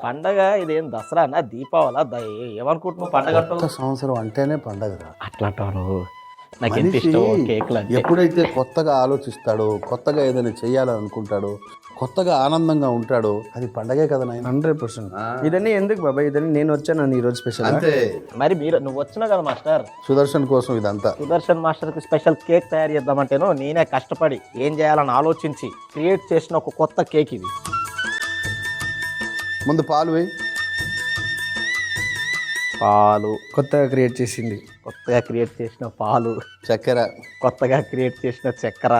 పండగ ఇదేం దసరానా దీపావళ ఏమనుకుంటున్నావు పండగ కొత్త సంవత్సరం అంటేనే పండగరా. అట్లా అంటావు నువ్వు. నాకు ఎంత మనిషి ఇష్టం కేకులు అంటే. ఎప్పుడైతే కొత్తగా ఆలోచిస్తాడో, కొత్తగా ఏదైనా చెయ్యాలని అనుకుంటాడో, కొత్తగా ఆనందంగా ఉంటాడో అది పండగే కదా నాయన. 100%. ఇదన్నీ ఎందుకు బాబాయ్? ఇదన్నీ నేను వచ్చాను ఈరోజు స్పెషల్. అంతే, మరి మీరు నువ్వు వచ్చినావు కదా మాస్టర్, సుదర్శన్ కోసం ఇదంతా. సుదర్శన్ మాస్టర్కి స్పెషల్ కేక్ తయారు చేద్దామంటేను నేనే కష్టపడి ఏం చేయాలని ఆలోచించి క్రియేట్ చేసిన ఒక కొత్త కేక్ ఇది. ముందు పాలు వేయి. పాలు, కొత్తగా క్రియేట్ చేసింది. కొత్తగా క్రియేట్ చేసిన పాలు, చక్కెర, కొత్తగా క్రియేట్ చేసిన చక్కెర,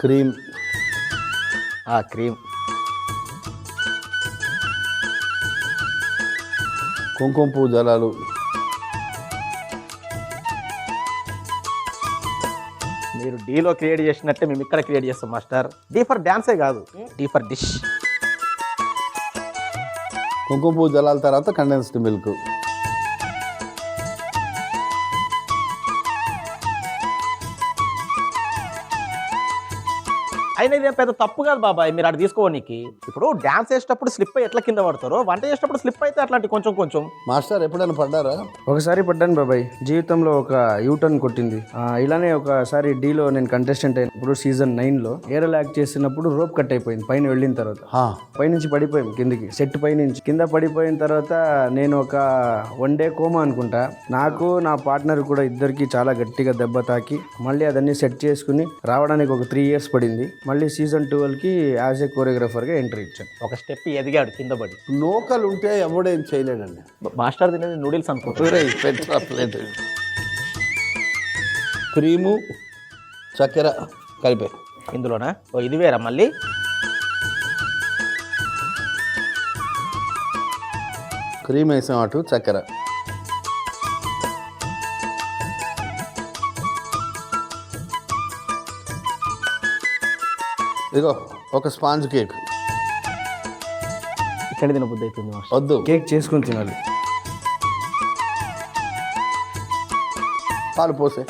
క్రీమ్, క్రీమ్, కుంకుమ పువ్వు జలాలు, మీరు డీలో క్రియేట్ చేసినట్టే మేము ఇక్కడ క్రియేట్ చేస్తాం మాస్టర్. డీ ఫర్ డాన్సే కాదు, డీ ఫర్ డిష్. కుంకుమ పువ్వు జలాల తర్వాత కండెన్స్డ్ మిల్క్. అయినా ఇదేం పెద్ద తప్పు కాదు బాబాయ్, మీరు అక్కడ తీసుకోవడానికి. ఇప్పుడు డాన్స్ చేసేటప్పుడు స్లిప్ అయ్యి ఎట్లా కింద పడతారో, వంట చేసేటప్పుడు స్లిప్ అయితే అట్లాంటి కొంచెం కొంచెం. మాస్టర్ ఎప్పుడైనా పడ్డారా? ఒకసారి పడ్డాను బాబాయ్, జీవితంలో ఒక యూటర్న్ కొట్టింది. ఇలానే ఒకసారి డీలో నేను కంటెస్టెంట్ అయినప్పుడు సీజన్ 9లో ఏరల్ యాక్ట్ చేసినప్పుడు రోప్ కట్ అయిపోయింది. పైన వెళ్ళిన తర్వాత పైనుంచి పడిపోయాం కిందికి, సెట్ పైనుంచి కింద పడిపోయిన తర్వాత నేను ఒక 1 డే కోమా అనుకుంటా. నాకు నా పార్ట్నర్ కూడా ఇద్దరికి చాలా గట్టిగా దెబ్బ తాకి మళ్ళీ అదన్నీ సెట్ చేసుకుని రావడానికి ఒక 3 years పడింది. మళ్ళీ సీజన్ 12కి యాజ్ ఏ కోరియోగ్రాఫర్గా ఎంట్రీ ఇచ్చాను. ఒక స్టెప్ ఎదిగాడు కింద పడి. లోకల్ ఉంటే ఎవడేం చేయలేడండి. మాస్టర్ తినేది నూడిల్స్ అనుకుంటున్నాను. క్రీము, చక్కెర కలిపే ఇందులోనా? ఇది వేరా మళ్ళీ. క్రీమ్ వేసాం, అటు చక్కెర. ఇదిగో ఒక స్పాంజ్ కేక్. ఇక్కడ తిన బుద్ధి అవుతుంది మాస్టర్. వద్దు, కేక్ చేసుకుని తినాలి. పాలు పోసే.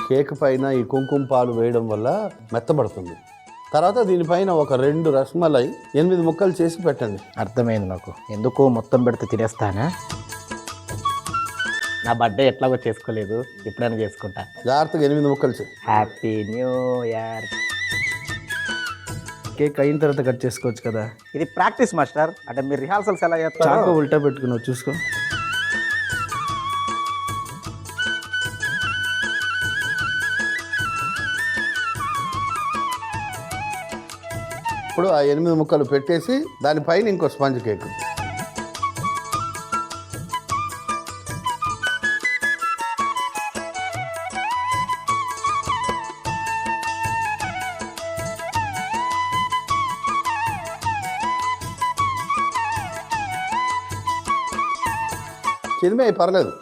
కేక్ పైన ఈ కుంకుమ పాలు వేయడం వల్ల మెత్తబడుతుంది. తర్వాత దీనిపైన ఒక 2 రస్మలై 8 ముక్కలు చేసి పెట్టండి. అర్థమైంది నాకు. ఎందుకు మొత్తం పెడితే తినేస్తానా? నా బర్త్డే ఎట్లాగో చేసుకోలేదు, ఎప్పుడైనా చేసుకుంటా. జాగ్రత్తగా 8 ముక్కలు చేయి. Happy new year. కేక్ అయిన తర్వాత కట్ చేసుకోవచ్చు కదా. ఇది ప్రాక్టీస్ మాస్టర్. అంటే మీరు రిహార్సల్స్ ఎలా చేస్తారు? చాకు ఉల్టా పెట్టుకున్నావు చూసుకో. ఇప్పుడు ఆ 8 ముక్కలు పెట్టేసి దానిపైన ఇంకో స్పాంజ్ కేక్. చిదిమే పర్లేదు.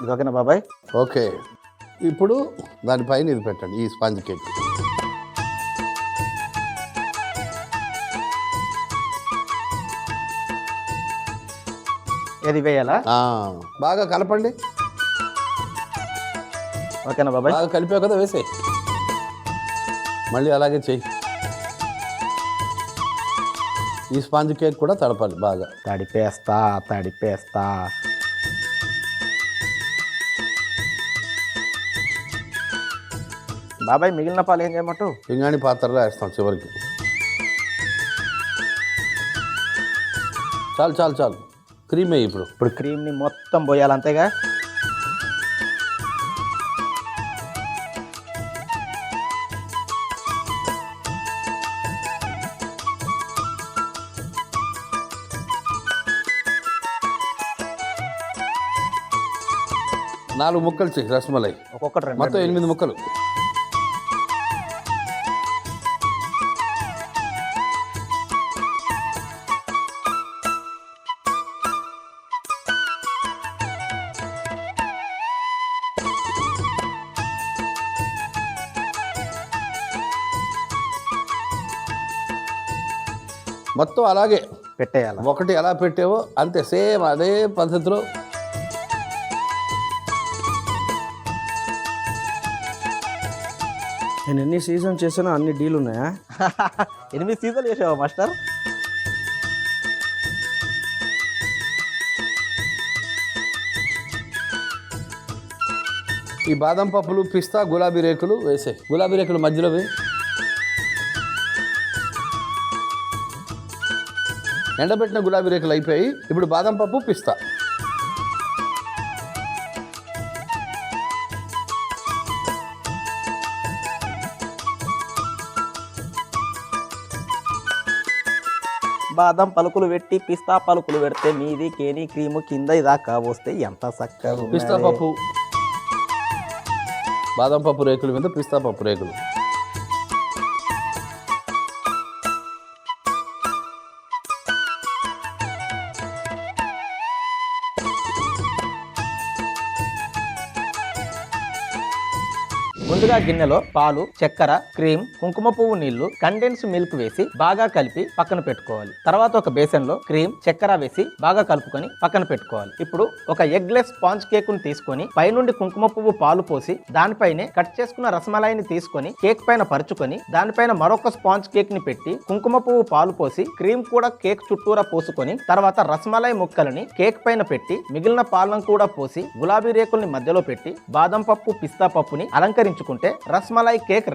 ఇది ఓకేనా బాబాయ్? ఓకే. ఇప్పుడు దానిపైన ఇది పెట్టండి, ఈ స్పాంజ్ కేక్. ఏది వేయాలా? బాగా కలపండి. ఓకేనా బాబాయ్? బాగా కలిపావు కదా, వేసే. మళ్ళీ అలాగే చెయ్యి. ఈ స్పాంజ్ కేక్ కూడా తడపాలి బాగా. తడిపేస్తా తడిపేస్తా. బాబాయ్ మిగిలిన పాలు ఏం చేయమంటావు? పింగాణి పాత్రలో వేస్తాం చివరికి. చాలు చాలు చాలు. క్రీమ్ వేయి ఇప్పుడు. ఇప్పుడు క్రీమ్ని మొత్తం పోయాలి అంతేగా? నాలుగు ముక్కలు చెయ్యి రసమలై. ఒక్కొక్కటి 2 మొత్తం 8 ముక్కలు. మొత్తం అలాగే పెట్టేయాలి. ఒకటి ఎలా పెట్టావో అంతే సేమ్ అదే పద్ధతిలో. నేను ఎన్ని సీజన్ చేసానో అన్ని డీలు ఉన్నాయా? 8 సీజన్లు చేసావా మాస్టర్? ఈ బాదం పప్పులు, పిస్తా, గులాబీ రేకులు వేసాయి. గులాబీ రేకులు మధ్యలో వేయి. ఎండబెట్టిన గులాబీ రేకులు అయిపోయి ఇప్పుడు బాదం పప్పు, పిస్తా. బాదం పలుకులు పెట్టి పిస్తా పలుకులు పెడితే మీది కేని క్రీము కింద ఇదాకా వస్తే ఎంత చక్కగా పిస్తా పప్పు, బాదం పప్పు రేకుల మీద పిస్తా పప్పు రేకులు. ముందుగా గిన్నెలో పాలు, చక్కెర, క్రీమ్, కుంకుమ పువ్వు నీళ్లు, కండెన్స్ మిల్క్ వేసి బాగా కలిపి పక్కన పెట్టుకోవాలి. తర్వాత ఒక బేసన్లో క్రీమ్, చక్కెర వేసి బాగా కలుపుకొని పక్కన పెట్టుకోవాలి. ఇప్పుడు ఒక ఎగ్లెస్ స్పాంజ్ కేక్ ను తీసుకొని పైనుండి కుంకుమ పువ్వు పాలు పోసి దానిపైనే కట్ చేసుకున్న రసమలాయిని తీసుకొని కేక్ పైన పరుచుకొని దానిపైన మరొక స్పాంజ్ కేక్ ని పెట్టి కుంకుమ పువ్వు పాలు పోసి క్రీమ్ కూడా కేక్ చుట్టూరా పోసుకొని తర్వాత రసమలాయి ముక్కలని కేక్ పైన పెట్టి మిగిలిన పాలను కూడా పోసి గులాబీ రేకుల్ని మధ్యలో పెట్టి బాదం పప్పు, పిస్తా పప్పుని అలంకరించుకుంటే రస్మలై కేక్ రెడీ.